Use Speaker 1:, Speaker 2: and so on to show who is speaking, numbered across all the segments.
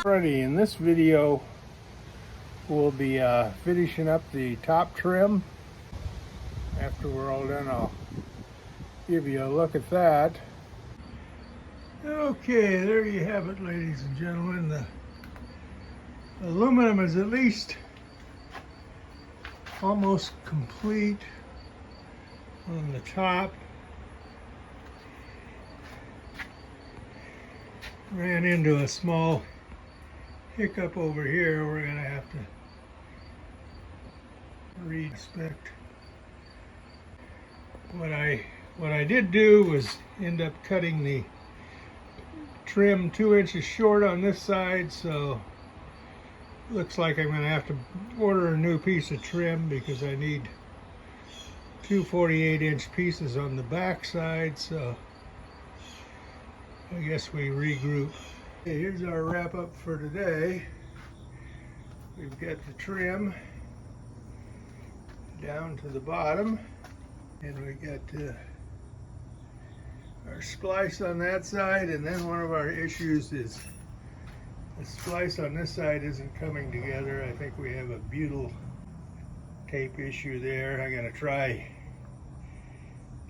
Speaker 1: Alrighty, in this video we'll be finishing up the top trim. After we're all done, I'll give you a look at that. Okay, there you have it, ladies and gentlemen. The aluminum is at least almost complete on the top. Ran into a small hiccup over here. We're gonna have to re-inspect. What I did do was end up cutting the trim 2 inches short on this side, so looks like I'm gonna have to order a new piece of trim because I need two 48-inch pieces on the back side. So I guess we regroup. Okay, here's our wrap up for today. We've got the trim down to the bottom, and we got our splice on that side, and then one of our issues is the splice on this side isn't coming together. I think we have a butyl tape issue there. I'm gonna try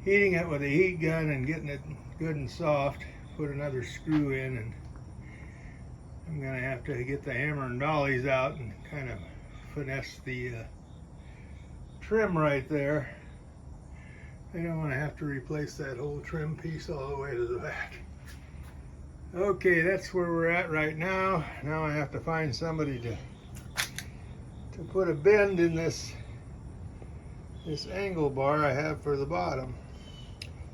Speaker 1: heating it with a heat gun and getting it good and soft, put another screw in, and I'm gonna have to get the hammer and dollies out and kind of finesse the trim right there. I don't want to have to replace that whole trim piece all the way to the back. Okay, that's where we're at right now. Now I have to find somebody to put a bend in this angle bar I have for the bottom.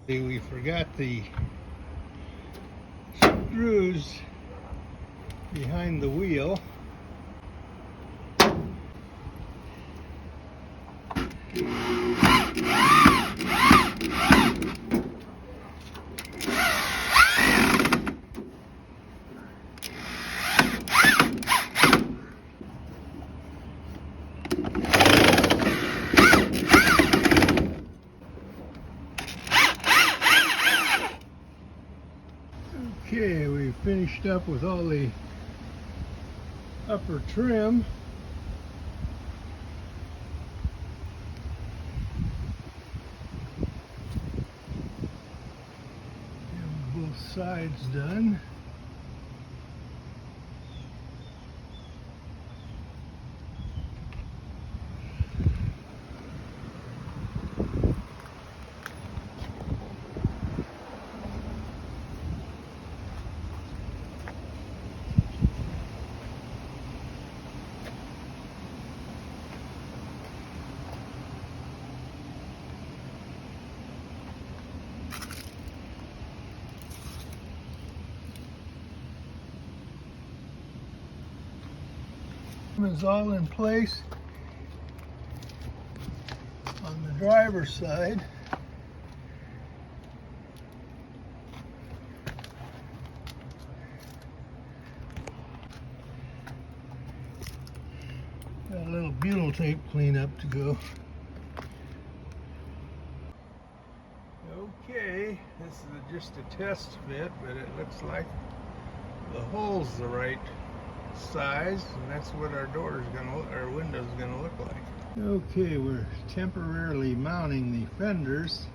Speaker 1: We forgot the screws behind the wheel. Okay, we finished up with all the upper trim. Have both sides done. Is all in place on the driver's side. Got a little butyl tape cleanup to go. Okay, this is just a test fit, but it looks like the hole's the right size, and that's what our our window's gonna look like. Okay, we're temporarily mounting the fenders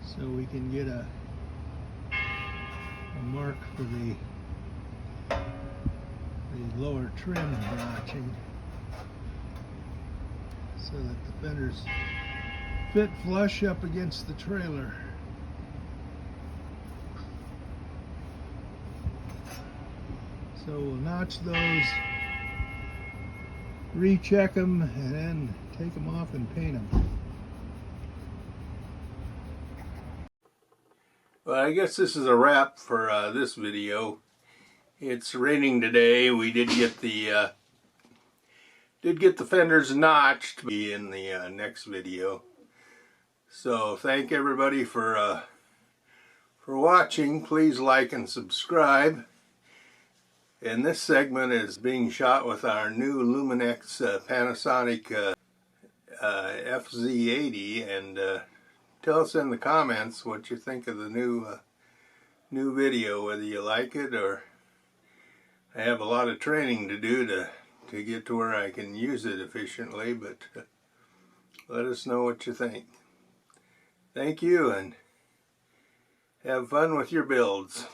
Speaker 1: so we can get a mark for the lower trim notching so that the fenders fit flush up against the trailer. So we'll notch those, recheck them, and then take them off and paint them. Well, I guess this is a wrap for this video. It's raining today. We did get the fenders notched in the next video. So thank everybody for watching. Please like and subscribe. And this segment is being shot with our new Luminex Panasonic FZ80, and tell us in the comments what you think of the new video, whether you like it or I have a lot of training to do to get to where I can use it efficiently, but let us know what you think. Thank you, and have fun with your builds.